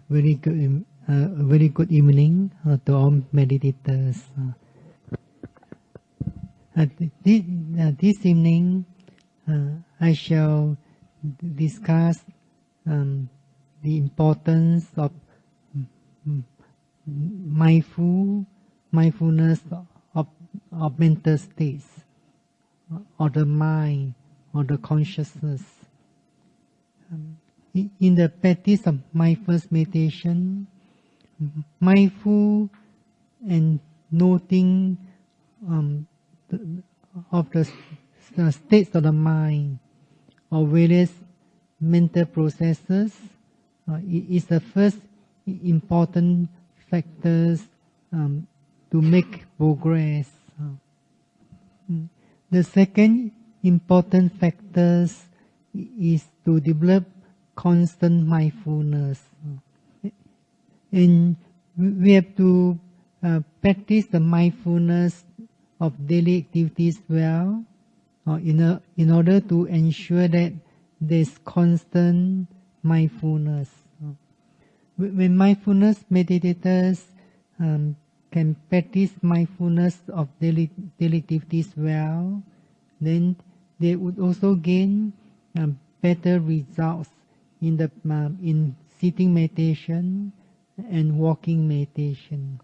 very good evening to all meditators. This evening, I shall discuss the importance of mindfulness of mental states, or the mind, or the consciousness. In the practice of mindfulness meditation, mindful and noting of the states of the mind or various mental processes is the first important factors to make progress. The second important factors is to develop constant mindfulness, and we have to practice the mindfulness of daily activities well, in order to ensure that there is constant mindfulness. When mindfulness meditators can practice mindfulness of daily activities well, then they would also gain better results in sitting meditation and walking meditation.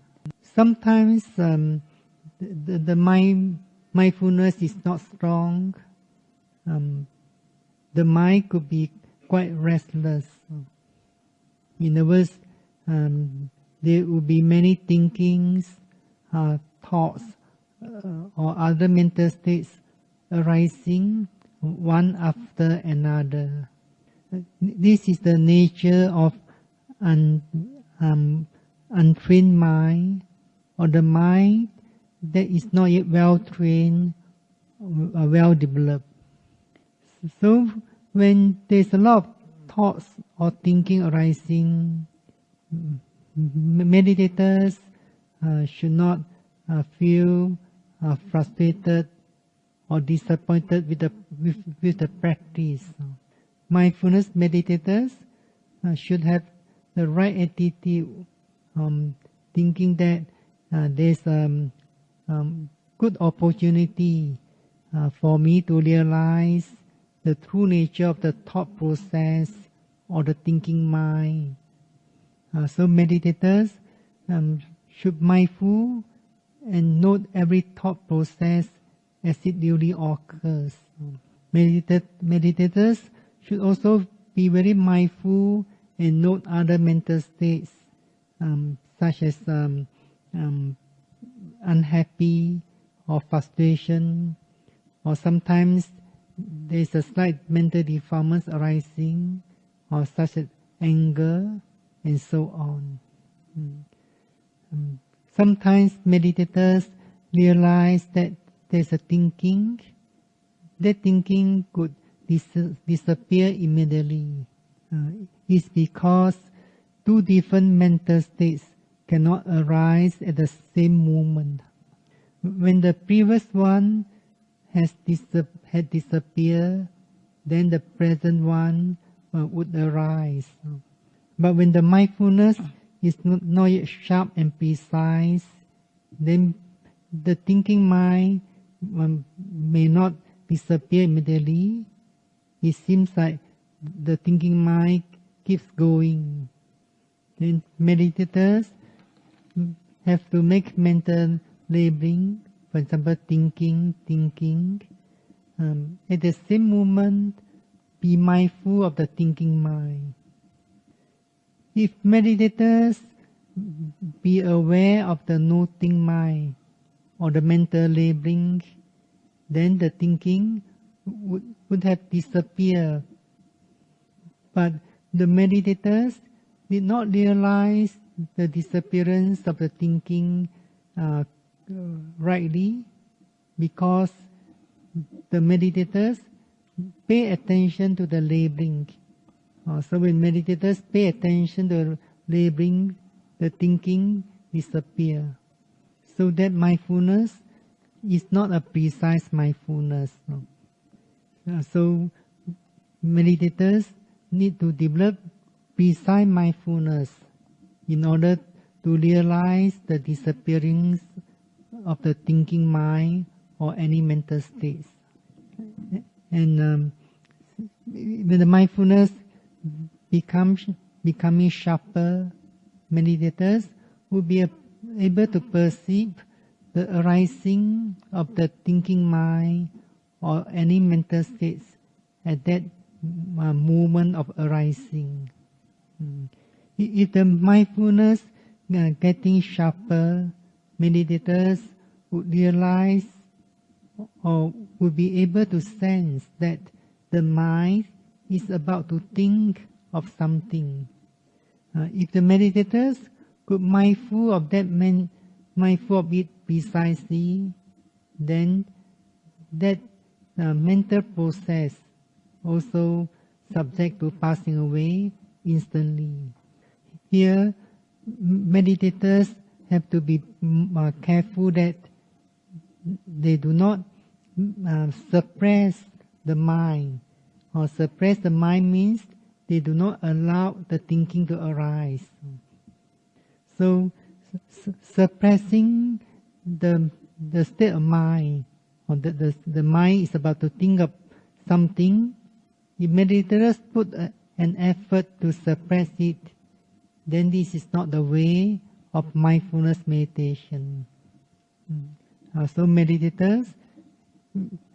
Sometimes the mindfulness is not strong. The mind could be quite restless. In other words, there will be many thinkings, thoughts, or other mental states arising one after another. This is the nature of untrained mind, or the mind that is not yet well trained or well developed. So when there's a lot of thoughts or thinking arising, meditators should not feel frustrated or disappointed with the practice. Mindfulness meditators should have the right attitude, thinking that there's a good opportunity for me to realize the true nature of the thought process or the thinking mind. So meditators should be mindful and note every thought process as it duly occurs. Meditators should also be very mindful and note other mental states, such as unhappy or frustration, or sometimes there is a slight mental defilements arising, or such as anger, and so on. Sometimes meditators realize that there's a thinking. That thinking could disappear immediately. It's because two different mental states cannot arise at the same moment. When the previous one had disappeared, then the present one would arise. But when the mindfulness is not yet sharp and precise, then the thinking mind may not disappear immediately. It seems like the thinking mind keeps going. Then meditators have to make mental labeling, for example, thinking. At the same moment, be mindful of the thinking mind. If meditators be aware of the noting mind or the mental labeling, then the thinking would have disappeared. But the meditators did not realize the disappearance of the thinking rightly, because the meditators pay attention to the labeling. So when meditators pay attention to the labeling, the thinking disappears. So that mindfulness is not a precise mindfulness. So meditators need to develop precise mindfulness in order to realize the disappearance of the thinking mind or any mental states. And when the mindfulness becoming sharper, meditators will be able to perceive the arising of the thinking mind or any mental states at that moment of arising. If the mindfulness getting sharper, meditators would realize or would be able to sense that the mind is about to think of something. If the meditators could mindful of it precisely, then that mental process also subject to passing away instantly. Here, meditators have to be careful that they do not suppress the mind. Or suppress the mind means they do not allow the thinking to arise. So suppressing the state of mind, or the mind is about to think of something, if meditators put an effort to suppress it, then this is not the way of mindfulness meditation. So meditators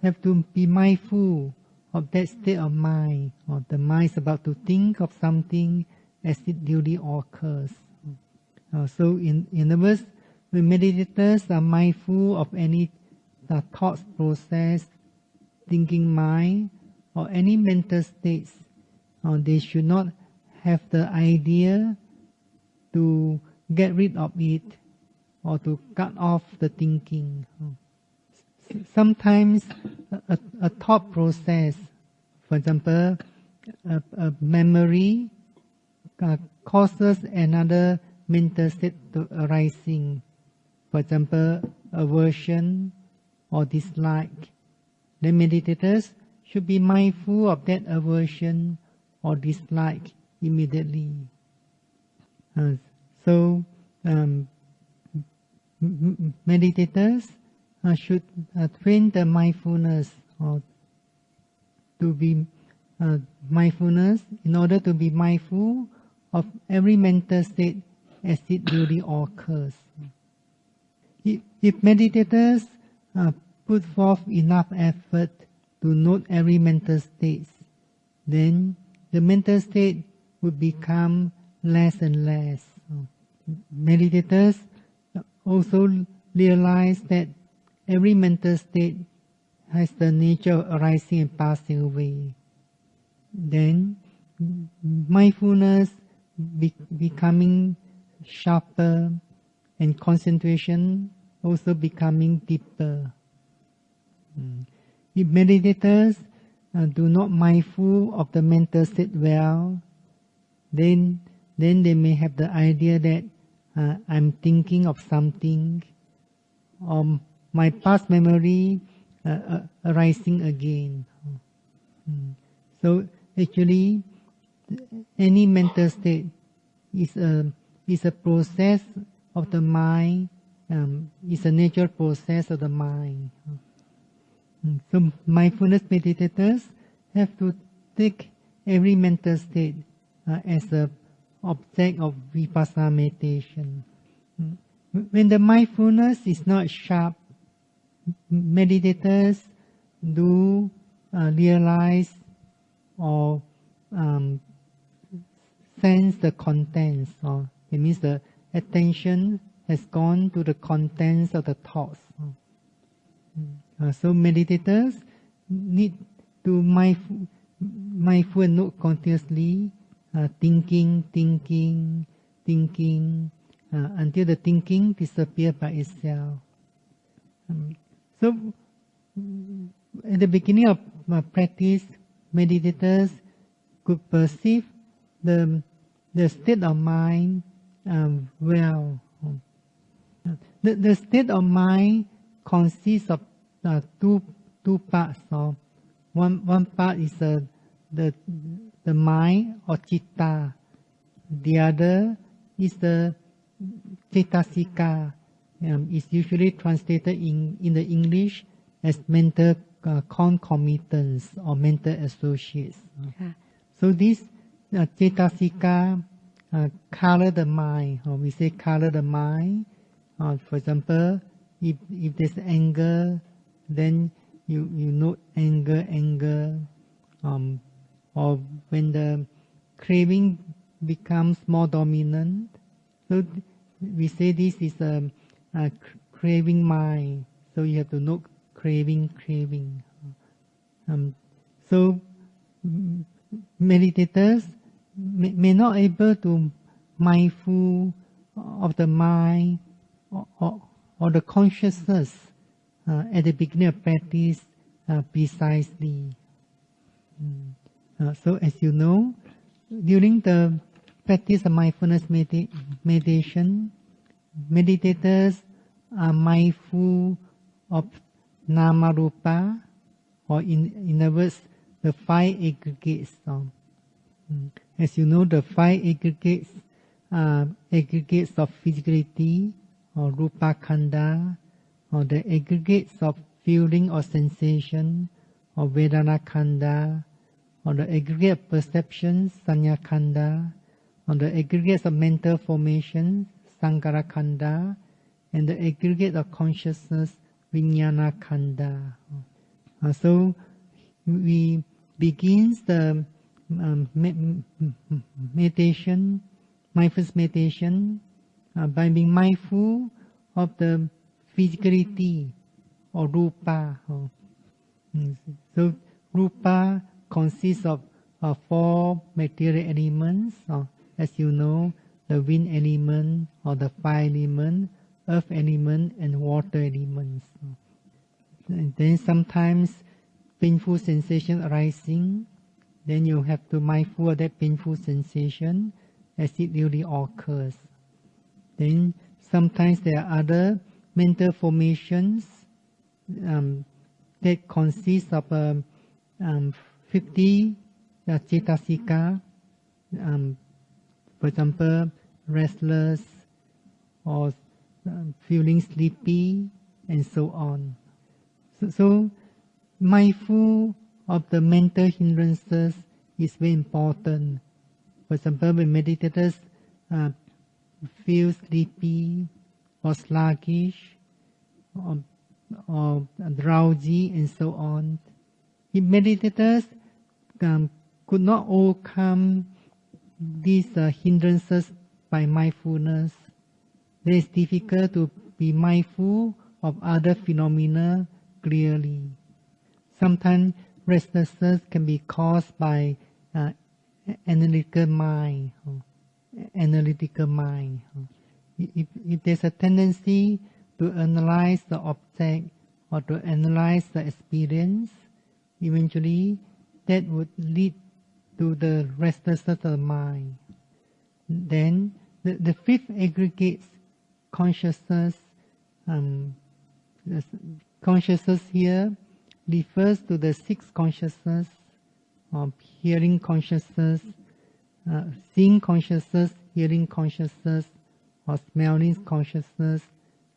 have to be mindful of that state of mind, or the mind is about to think of something as it duly occurs. So in other words, when meditators are mindful of any thoughts process, thinking mind, or any mental states, they should not have the idea to get rid of it or to cut off the thinking. Sometimes a thought process, for example, a memory causes another mental state to arising. For example, aversion or dislike. The meditators should be mindful of that aversion or dislike immediately. So meditators should train the mindfulness or to be mindfulness in order to be mindful of every mental state as it duly occurs. If meditators put forth enough effort to note every mental state, then the mental state would become less and less. Meditators also realize that every mental state has the nature of arising and passing away. Then mindfulness becoming sharper and concentration also becoming deeper. If meditators do not mindful of the mental state well, then they may have the idea that I'm thinking of something, or my past memory arising again. So actually, any mental state is a process of the mind. Is a natural process of the mind. So mindfulness meditators have to take every mental state as an object of Vipassana meditation. When the mindfulness is not sharp, meditators do realize or sense the contents, or it means the attention has gone to the contents of the thoughts. So meditators need to mindful and note continuously, thinking, until the thinking disappears by itself. So at the beginning of practice, meditators could perceive the state of mind well. The state of mind consists of two parts. One part is the mind or citta, The other is the cetasika. It's usually translated in the English as mental concomitants or mental associates. So this cetasika color the mind, or we say color the mind. For example, if there's anger, then you note anger, or when the craving becomes more dominant. So we say this is a craving mind. So you have to note craving. So meditators may not able to mindful of the mind or the consciousness at the beginning of practice precisely. So as you know, during the practice of mindfulness meditation, meditators are mindful of nama rupa, or in other words, the five aggregates. As you know, the five aggregates are aggregates of physicality, or rupa khanda, or the aggregates of feeling or sensation, or vedana khanda, or the aggregate of perceptions, sanya khanda, or the aggregates of mental formation, sankhara khanda, and the aggregate of consciousness, vijnana khanda. So we begins the meditation, mindfulness meditation, by being mindful of the physicality or rupa. So rupa consists of four material elements. As you know, the wind element or the fire element, earth element, and water elements. And then sometimes painful sensation arising, then you have to mindful of that painful sensation as it really occurs. Then sometimes there are other mental formations that consist of 50 cetasika, for example, restless or feeling sleepy, and so on. So mindful of the mental hindrances is very important. For example, when meditators feel sleepy or sluggish or drowsy and so on, if meditators could not overcome these hindrances by mindfulness, then it's difficult to be mindful of other phenomena clearly. Sometimes restlessness can be caused by analytical mind. If there's a tendency to analyze the object or to analyze the experience, eventually that would lead to the restlessness of the mind. Then the fifth aggregate, consciousness. Consciousness here refers to the six consciousness, hearing consciousness, seeing consciousness, hearing consciousness, or smelling consciousness,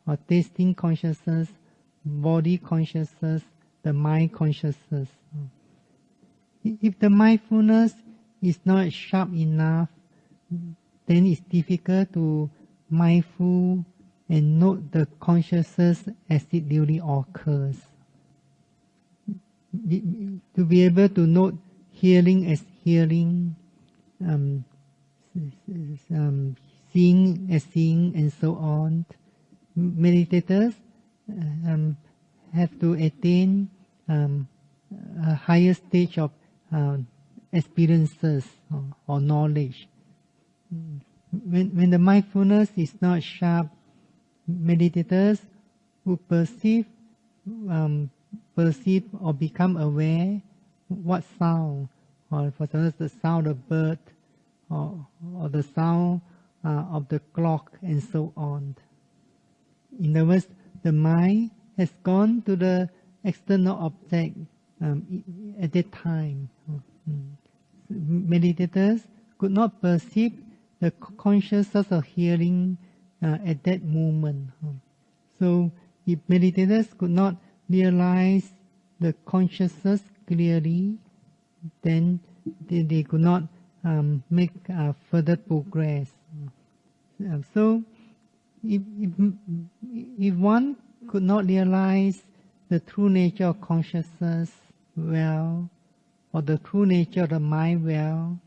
or tasting consciousness, body consciousness, the mind consciousness. If the mindfulness is not sharp enough, then it's difficult to mindful and note the consciousness as it really occurs. To be able to note hearing as hearing, seeing as seeing, and so on, meditators have to attain a higher stage of experiences or knowledge. When the mindfulness is not sharp, meditators who perceive or become aware what sound, or for example the sound of bird, or the sound of the clock, and so on. In other words, the mind has gone to the external object at that time. Meditators could not perceive the consciousness of hearing at that moment. So if meditators could not realize the consciousness clearly, then they could not make further progress. So if one could not realize the true nature of consciousness well, or the true nature of the mind well,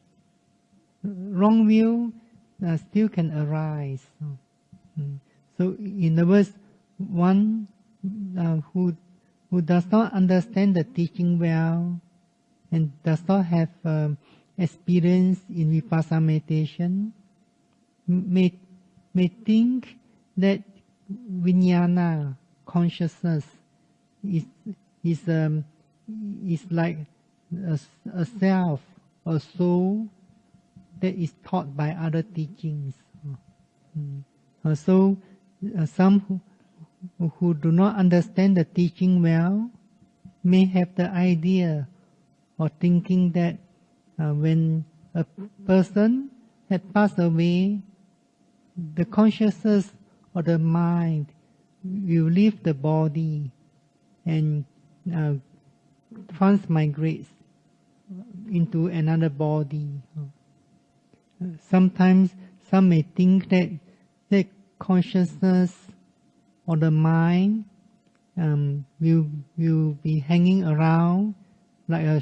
wrong view still can arise. So in other words, one who does not understand the teaching well and does not have experience in Vipassana meditation may think that vijnana, consciousness, is like a self, a soul that is taught by other teachings. So some who do not understand the teaching well may have the idea or thinking that when a person had passed away, the consciousness or the mind will leave the body and transmigrates into another body. Sometimes some may think that the consciousness or the mind will be hanging around like a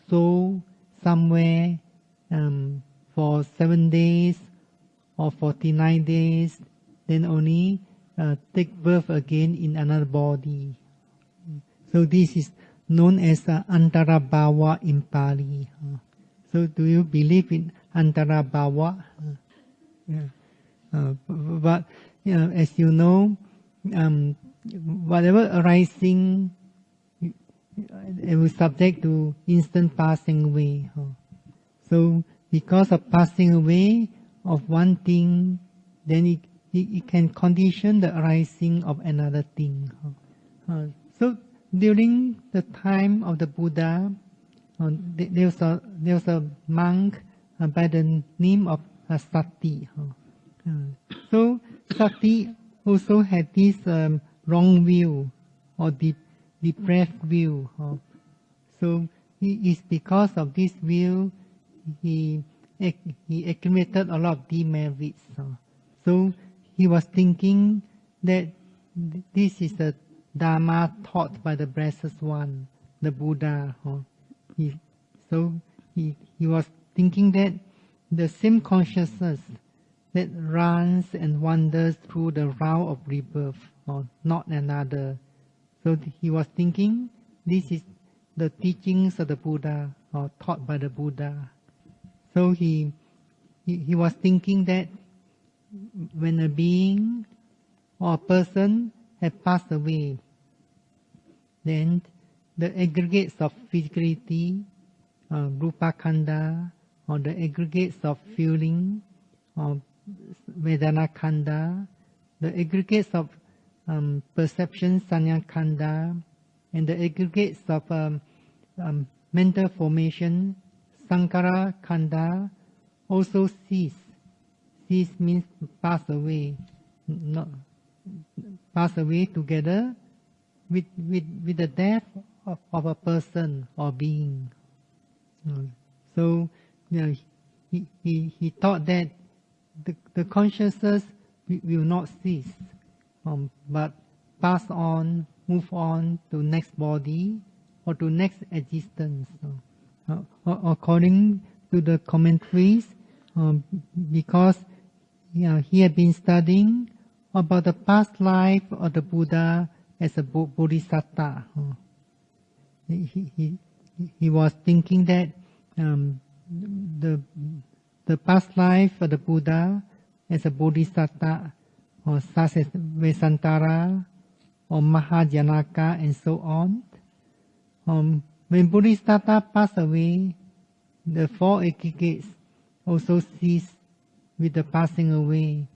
soul somewhere for 7 days or 49 days, then only take birth again in another body. So this is known as Antarabhava in Pali. So do you believe in Antarabhava? But as you know, whatever arising, it was subject to instant passing away. So because of passing away of one thing, then it can condition the arising of another thing. So during the time of the Buddha, there was a monk by the name of Sati. So Sati also had this wrong view or depraved view. So it is because of this view he accumulated a lot of demerits. So he was thinking that this is the Dharma taught by the Blessed One, the Buddha. So he was thinking that the same consciousness that runs and wanders through the round of rebirth, or not another. So he was thinking this is the teachings of the Buddha, or taught by the Buddha. So he was thinking that when a being or a person had passed away, then the aggregates of physicality, rupa khanda, or the aggregates of feeling, or vedana khanda, the aggregates of perception, sanya khanda, and the aggregates of mental formation, sankhara khanda, also cease. Cease means pass away, not pass away together with the death of a person or being. So he thought that the consciousness will not cease, but pass on, move on to next body or to next existence. According to the commentaries, because he had been studying about the past life of the Buddha as a bodhisattva. He was thinking that the past life of the Buddha as a bodhisattva, or such as Vesantara or Mahajanaka and so on. When bodhisattva passed away, the four aggregates also cease with the passing away,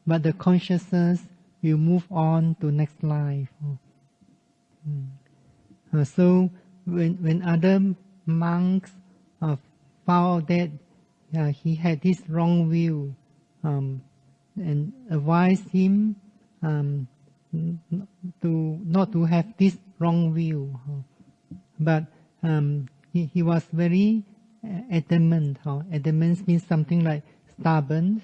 but the consciousness will move on to next life. So when other monks found that he had this wrong view and advise him not to have this wrong view. But he was very adamant. Adamant means something like stubborn,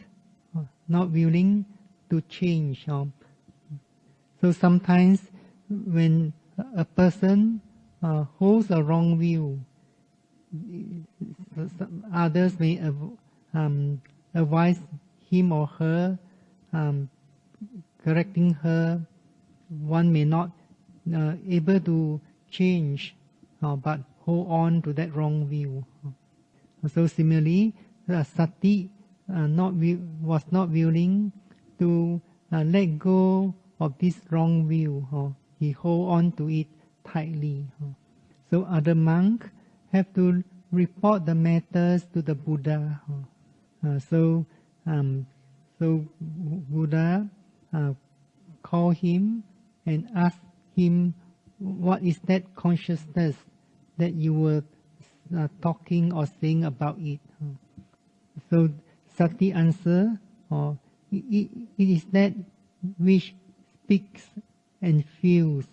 not willing to change. So sometimes when a person holds a wrong view, others may advise him or her, correcting her. One may not able to change, but hold on to that wrong view. So similarly, Sati was not willing to let go of this wrong view. He hold on to it tightly. So other monks have to report the matters to the Buddha. So Buddha call him and ask him, what is that consciousness that you were talking or saying about it? So Sati answer, it is that which speaks and feels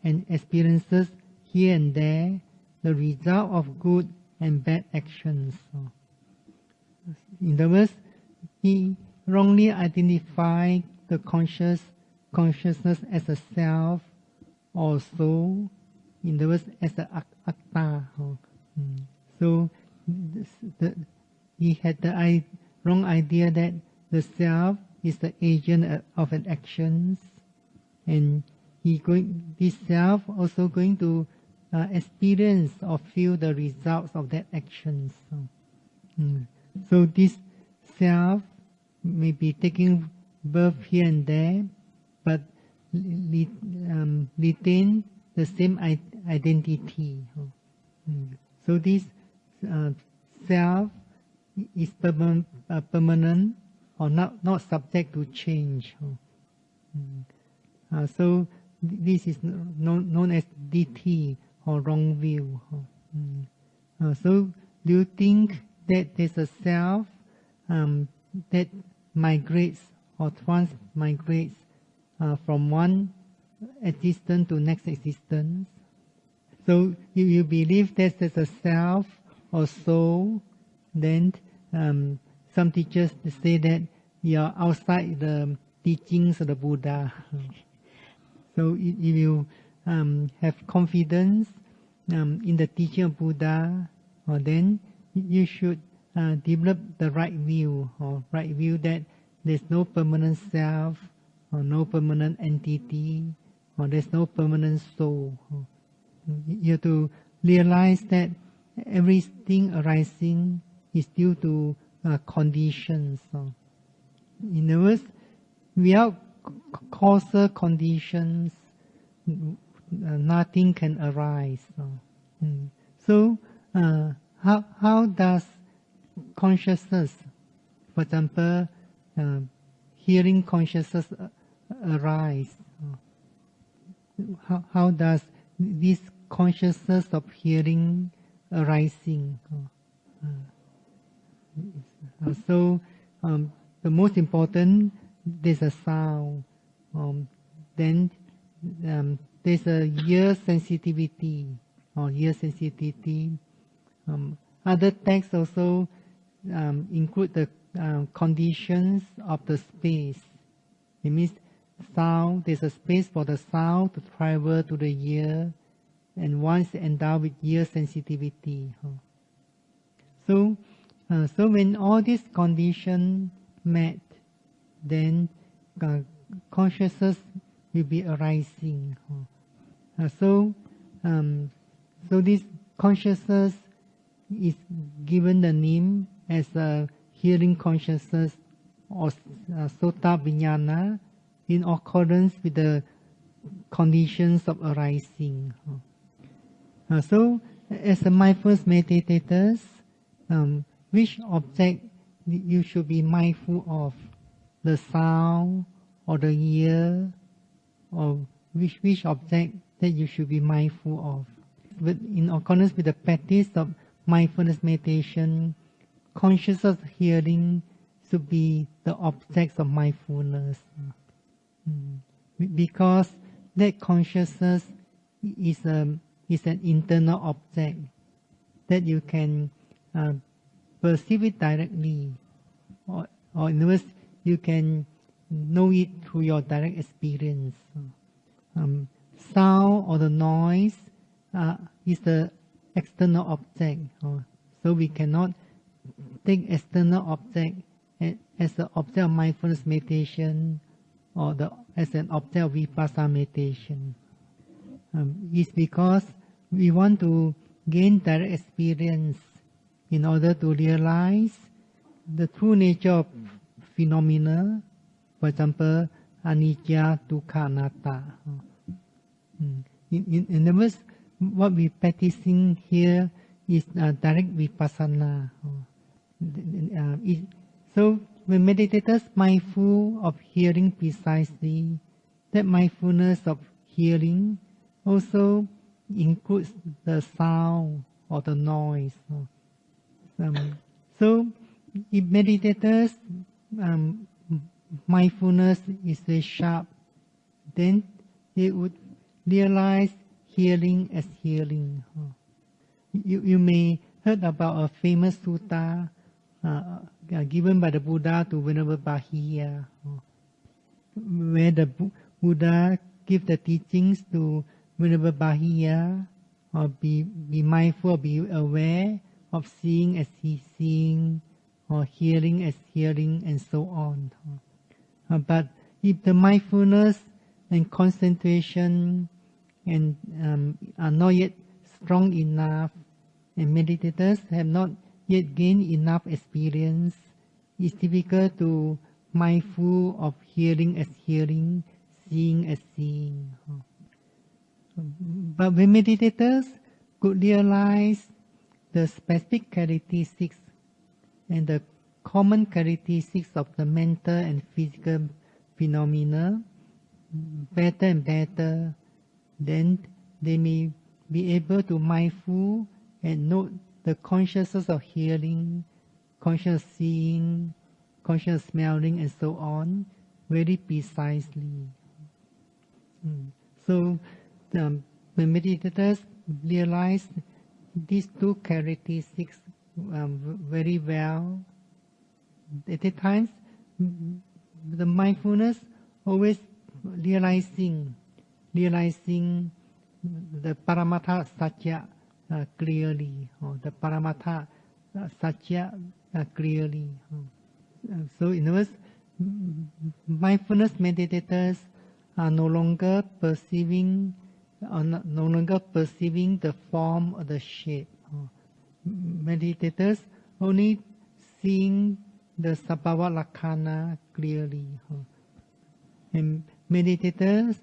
and experiences here and there the result of good and bad actions. In other words, he wrongly identified the consciousness as a self or soul, in other words, as an atta. So he had the wrong idea that the self is the agent of an actions, and this self also going to experience or feel the results of that actions. So this self may be taking birth here and there, but retain the same identity. So this self is permanent or not subject to change. So this is known as DT or wrong view. So do you think that there's a self that migrates or transmigrates from one existence to next existence? So if you believe that there's a self or soul, then some teachers say that you are outside the teachings of the Buddha. So if you have confidence in the teaching of Buddha, then you should develop the right view, that there's no permanent self, or no permanent entity, or there's no permanent soul. You have to realize that everything arising is due to conditions. In other words, without causal conditions, nothing can arise. So, how does consciousness, for example, hearing consciousness arise? How does this consciousness of hearing arising? So, the most important, there's a sound. Then there's a ear sensitivity or ear sensitivity. Other texts also include the conditions of the space. It means sound, there's a space for the sound to travel to the ear, and one is endowed with ear sensitivity. So when all these conditions met, then consciousness will be arising. So this consciousness is given the name as a hearing consciousness or sota vijnana in accordance with the conditions of arising. So as a mindfulness meditators, which object you should be mindful of? The sound or the ear, or which object that you should be mindful of? But in accordance with the practice of mindfulness meditation, consciousness of hearing should be the objects of mindfulness. Because that consciousness is an internal object that you can perceive it directly, or in other words, you can know it through your direct experience. Sound or the noise is the external object, so we cannot take external object as the object of mindfulness meditation or as an object of Vipassana meditation. It's because we want to gain direct experience in order to realize the true nature of phenomena, for example, anicca, dukkha, anatta. In other words, what we're practicing here is direct Vipassana. So when meditators mindful of hearing precisely, that mindfulness of hearing also includes the sound or the noise. So if meditators mindfulness is very sharp, then they would realize hearing as hearing. You may heard about a famous sutta given by the Buddha to Venerable Bahiya, where the Buddha give the teachings to Venerable Bahiya, or be mindful, be aware of seeing as he seeing, or hearing as hearing, and so on. But if the mindfulness and concentration are not yet strong enough, and meditators have not yet gained enough experience, it's difficult to mindful of hearing as hearing, seeing as seeing. But when meditators could realize the specific characteristics and the common characteristics of the mental and physical phenomena better and better, then they may be able to mindful and note the consciousness of hearing, conscious seeing, conscious smelling, and so on, very precisely. So when meditators realize these two characteristics very well, at the times the mindfulness always realizing the Paramatha Satya clearly, or the Paramatha Satya clearly. So in other words, mindfulness meditators are no longer perceiving the form or the shape. Meditators only seeing the sabhava lakkhana clearly. And meditators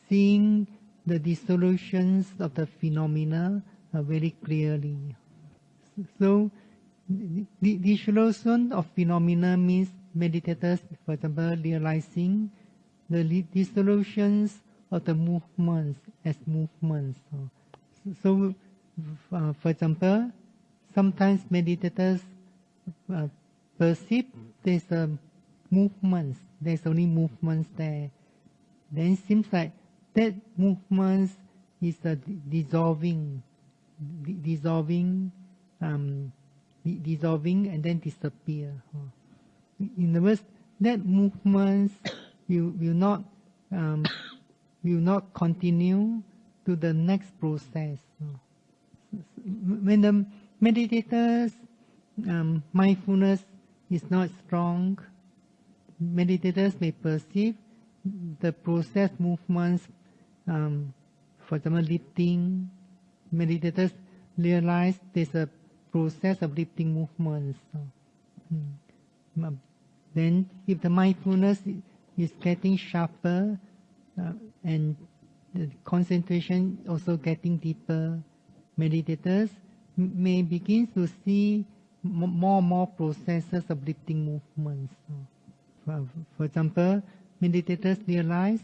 seeing the dissolutions of the phenomena very clearly. So the dissolution of phenomena means meditators, for example, realizing the dissolutions of the movements as movements. So, for example, sometimes meditators perceive there's a movements, there's only movements there. Then it seems like that movements is dissolving, and then disappear. In other words, that movements will not continue to the next process. When the meditators mindfulness is not strong, meditators may perceive the process movements, for example, lifting. Meditators realize there's a process of lifting movements. Then, if the mindfulness is getting sharper and the concentration also getting deeper, meditators may begin to see more and more processes of lifting movements. For example, meditators realize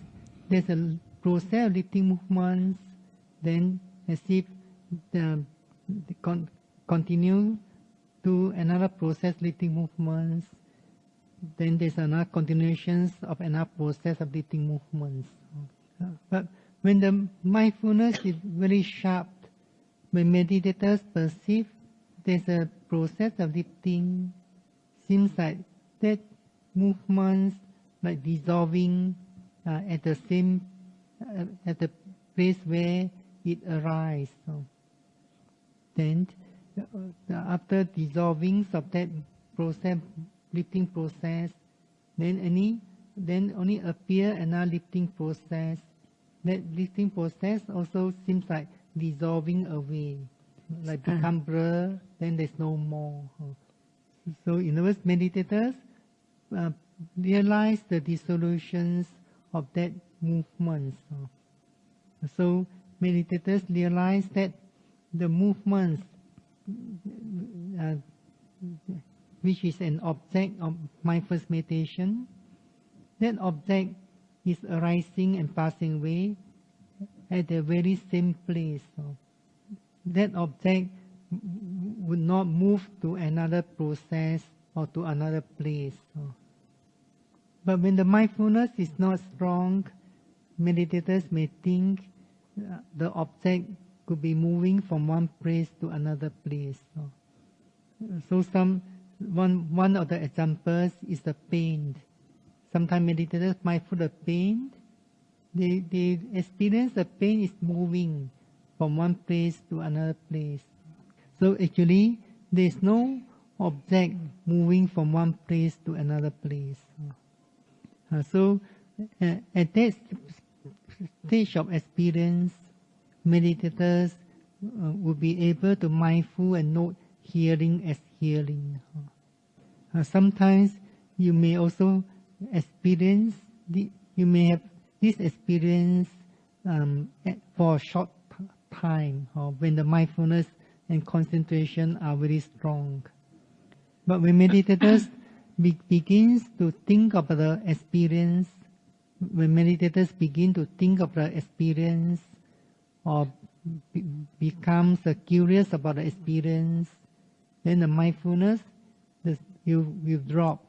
there's a process of lifting movements, then as if continue do another process, lifting movements. Then there's another continuations of another process of lifting movements. But when the mindfulness is very sharp, when meditators perceive there's a process of lifting, seems like that movements like dissolving at the same at the place where it arises. Then after dissolving of that process, lifting process, then only appear another lifting process. That lifting process also seems like dissolving away, like become blur, then there's no more. So in other words, meditators realize the dissolutions of that movement. So meditators realize that the movements which is an object of mindfulness meditation, that object is arising and passing away at the very same place. That object would not move to another process or to another place. But when the mindfulness is not strong, meditators may think the object could be moving from one place to another place. So one of the examples is the pain. Sometimes meditators mindful of pain, they experience the pain is moving from one place to another place. So actually, there is no object moving from one place to another place. So at that stage of experience, meditators will be able to mindful and note hearing as hearing. Sometimes you may also experience, you may have this experience for a short time, or when the mindfulness and concentration are very strong. But when meditators begins to think of the experience, when meditators begin to think of the experience, or becomes curious about the experience, then the mindfulness will drop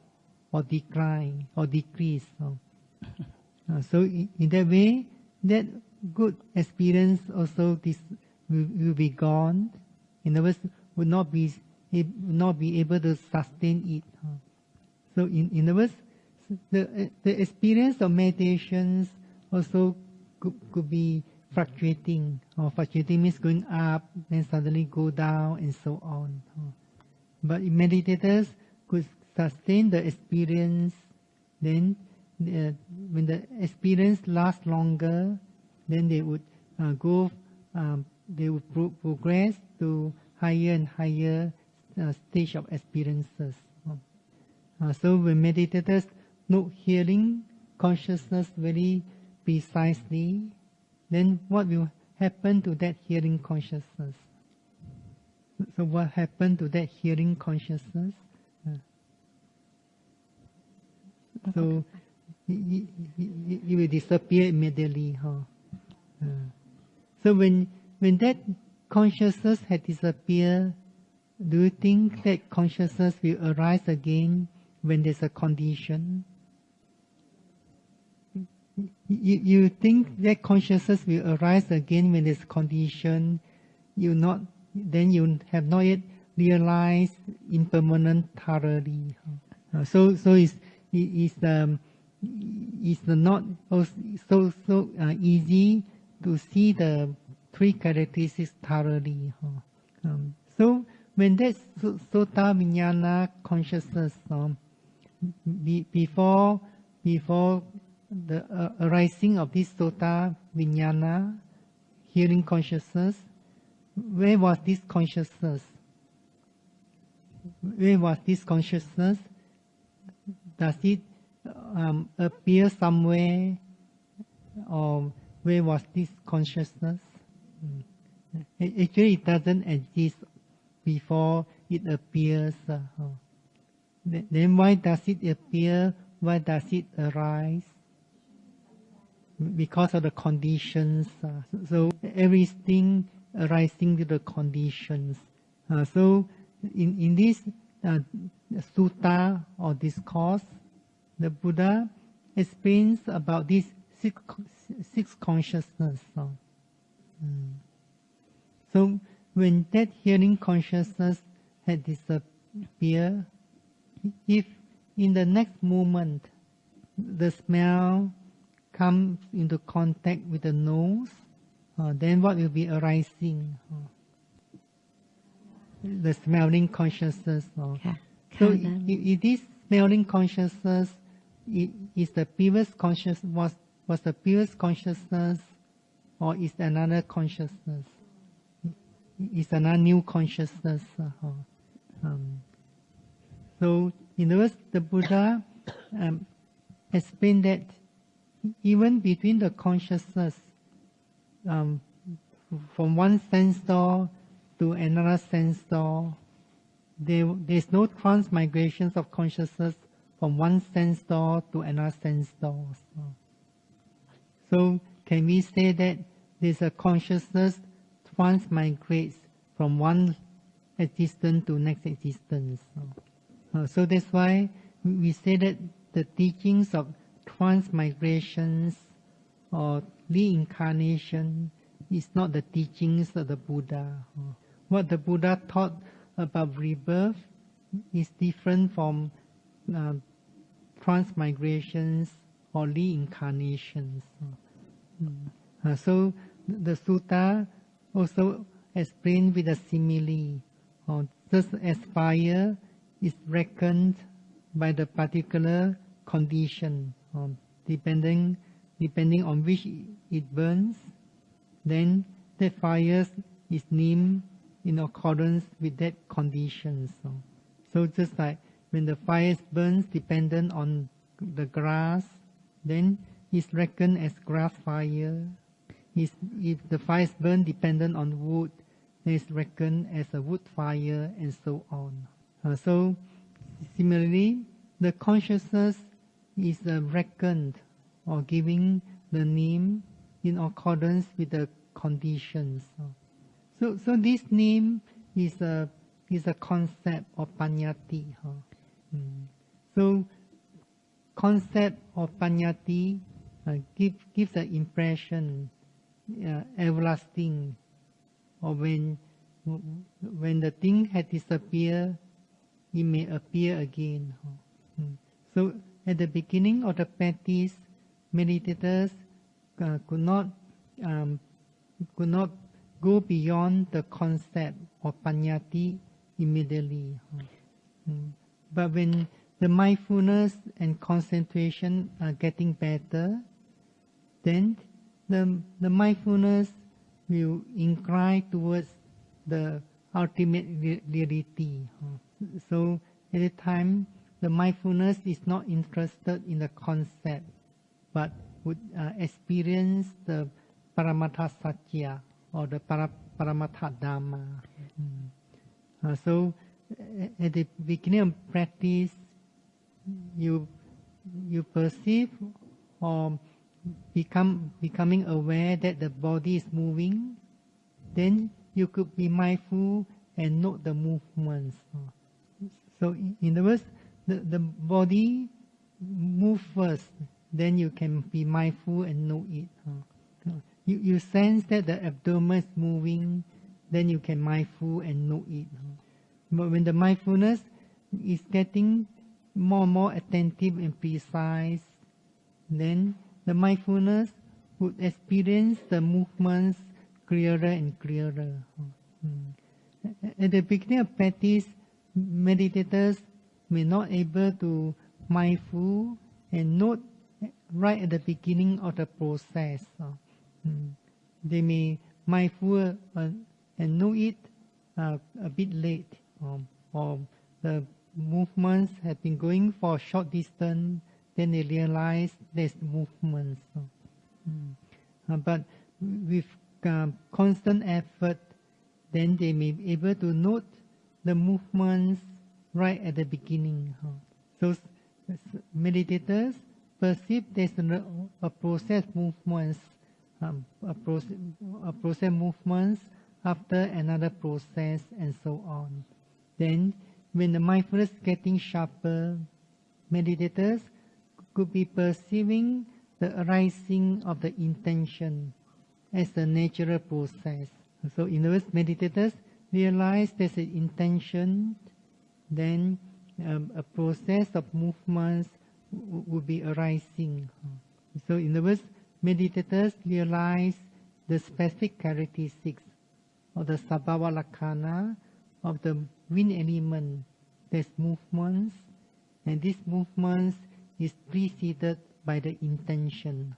or decline or decrease. So in that way, that good experience also will be gone. In other words, will not be able to sustain it. So in other words, the experience of meditations also could be fluctuating. Or fluctuating means going up, then suddenly go down, and so on. But if meditators could sustain the experience, then when the experience lasts longer, then they would they would progress to higher and higher stage of experiences. So when meditators note hearing consciousness very precisely, then what will happen to that hearing consciousness? So what happened to that hearing consciousness? So it will disappear immediately. So when that consciousness had disappeared, do you think that consciousness will arise again when there's a condition? You think that consciousness will arise again when there's a condition? Then you have not yet realized impermanent thoroughly. So it's not so easy to see the three characteristics thoroughly. So when that sota vijnana consciousness, before the arising of this sota vijnana, hearing consciousness, where was this consciousness? Where was this consciousness? Does it appear somewhere, or where was this consciousness? Actually, it doesn't exist before it appears. Then why does it appear? Why does it arise? Because of the conditions. So everything arising to the conditions. So in this sutta or discourse, the Buddha explains about these six consciousness. So when that hearing consciousness had disappeared, if in the next moment the smell comes into contact with the nose, then what will be arising? The smelling consciousness. So it is smelling consciousness. Is the previous conscious was the previous consciousness, or is another consciousness? Is another new consciousness? So in other words, the Buddha explained that even between the consciousness from one sense door to another sense door, there is no transmigrations of consciousness from one sense door to another sense door. So can we say that there's a consciousness transmigrates from one existence to next existence? So that's why we say that the teachings of transmigrations or reincarnation is not the teachings of the Buddha. What the Buddha taught about rebirth is different from transmigrations or reincarnations. So the sutta also explained with a simile. Just as fire is reckoned by the particular condition, depending on which it burns, then the fire is named in accordance with that condition. So just like when the fire burns dependent on the grass, then it's reckoned as grass fire. If the fire burns dependent on wood, then it's reckoned as a wood fire, and so on. So similarly, the consciousness is reckoned or giving the name in accordance with the conditions. So this name is a concept of paññatti. So concept of paññatti gives the impression everlasting, or when the thing had disappeared, it may appear again. So at the beginning of the practice, meditators could not go beyond the concept of paññatti immediately. But when the mindfulness and concentration are getting better, then the mindfulness will incline towards the ultimate reality. So at the time, the mindfulness is not interested in the concept, but would experience the Paramattha Satya, or the Paramattha Dhamma. So at the beginning of practice, you perceive or becoming aware that the body is moving, then you could be mindful and note the movements. So in other words, the body move first, then you can be mindful and know it. You sense that the abdomen is moving, then you can mindful and know it. But when the mindfulness is getting more and more attentive and precise, then the mindfulness would experience the movements clearer and clearer. At the beginning of practice, meditators may not able to mindful and note right at the beginning of the process. They may mindful and know it a bit late, or the movements have been going for a short distance, then they realize there's movements. But with constant effort, then they may be able to note the movements right at the beginning. So meditators perceive there's a process movements, a process movements after another process, and so on. Then when the mindfulness is getting sharper, meditators could be perceiving the arising of the intention as a natural process. So in other words, meditators realize there's an intention, then a process of movements would be arising. So in other words, meditators realize the specific characteristics of the sabhava lakkhana of the wind element. There's movements, and these movements is preceded by the intention.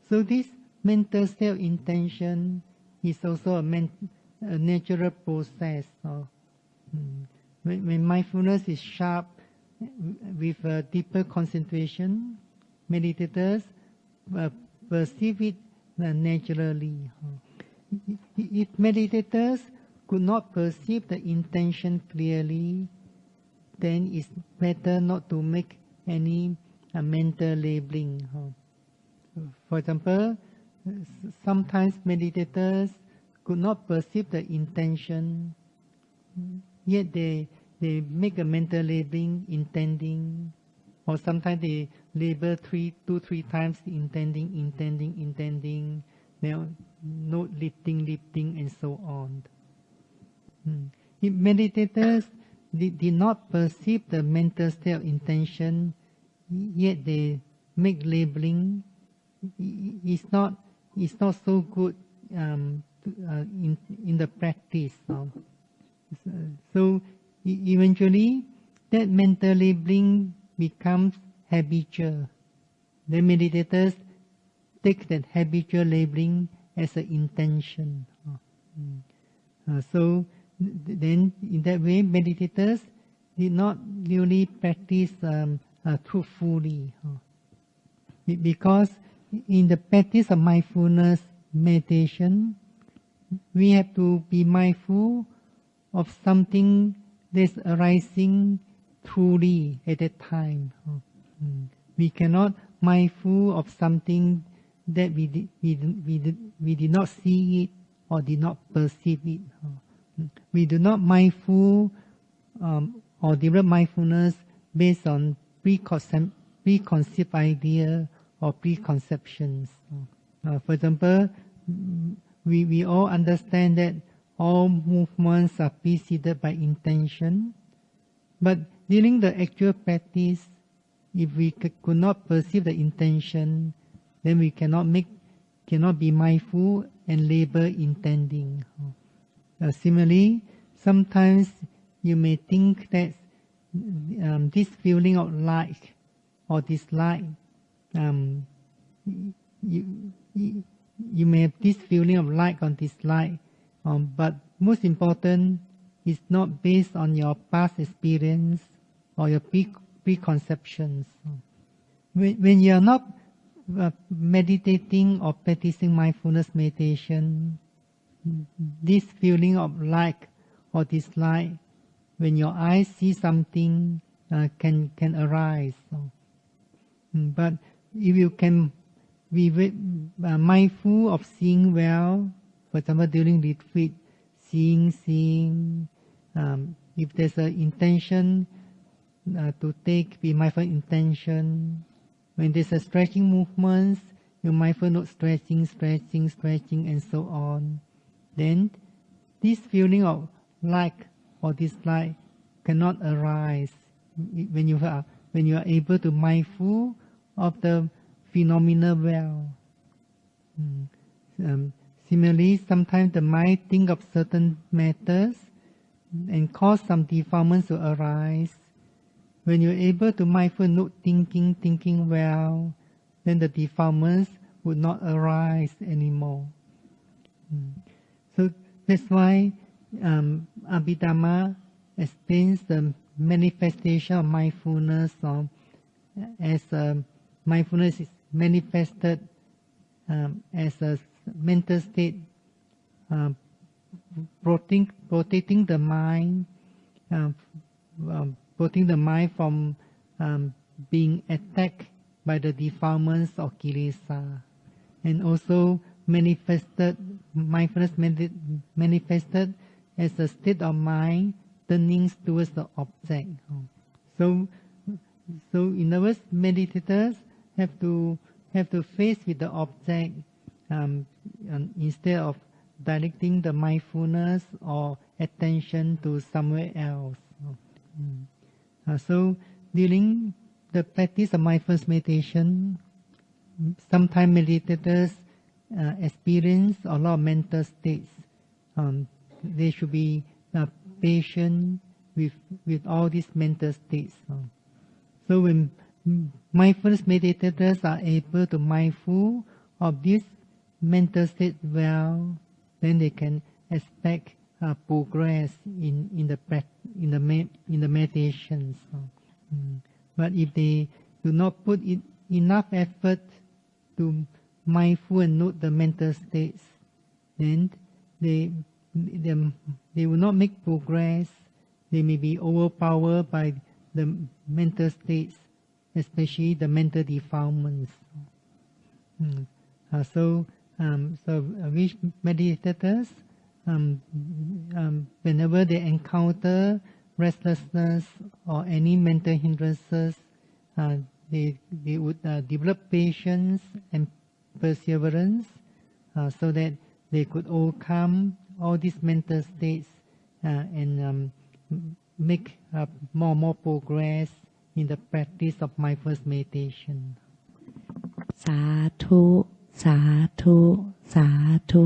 So this mental state of intention is also a natural process. When mindfulness is sharp with a deeper concentration, meditators perceive it naturally. If meditators could not perceive the intention clearly, then it's better not to make any mental labeling. For example, sometimes meditators could not perceive the intention, yet they make a mental labeling, intending, or sometimes they label 2-3 times, intending, note lifting, and so on. If meditators did not perceive the mental state of intention, yet they make labeling, it's not so good in the practice. So eventually, that mental labeling becomes habitual. The meditators take that habitual labeling as an intention. So then, in that way, meditators did not really practice truthfully, because in the practice of mindfulness meditation, we have to be mindful of something that's arising truly at that time. We cannot mindful of something that we did not see it or did not perceive it. We do not mindful or develop mindfulness based on preconceived idea or preconceptions. For example, we all understand that all movements are preceded by intention, but during the actual practice, if we could not perceive the intention, then we cannot be mindful and label intending. Similarly, sometimes you may think that this feeling of like or dislike, you may have this feeling of like or dislike, but most important is not based on your past experience or your preconceptions. When you are not meditating or practicing mindfulness meditation, this feeling of like or dislike, when your eyes see something, can arise. But if you can be mindful of seeing well, for example, during retreat, seeing, if there's an intention to be mindful intention. When there's a stretching movements, you're mindful not stretching, and so on. Then this feeling of like or dislike cannot arise when you are able to mindful of the phenomena well. Similarly, sometimes the mind think of certain matters and cause some defilements to arise. When you're able to mindful note thinking well, then the defilements would not arise anymore. So that's why Abhidhamma explains the manifestation of mindfulness as mindfulness is manifested as a mental state, protecting the mind, protecting the mind from being attacked by the defilements of kilesa, and also mindfulness manifested as a state of mind turning towards the object. So in other words, meditators have to face with the object instead of directing the mindfulness or attention to somewhere else. So during the practice of mindfulness meditation, sometimes meditators experience a lot of mental states. They should be patient with all these mental states. So when mindfulness meditators are able to mindful of this mental state well, then they can expect progress in the meditations. But if they do not put enough effort to mindful and note the mental states, then they will not make progress. They may be overpowered by the mental states, especially the mental defilements. So which meditators, whenever they encounter restlessness or any mental hindrances, they would develop patience and perseverance, so that they could overcome all these mental states and make more and more progress in the practice of mindfulness meditation. สาธุ สาธุ สาธุ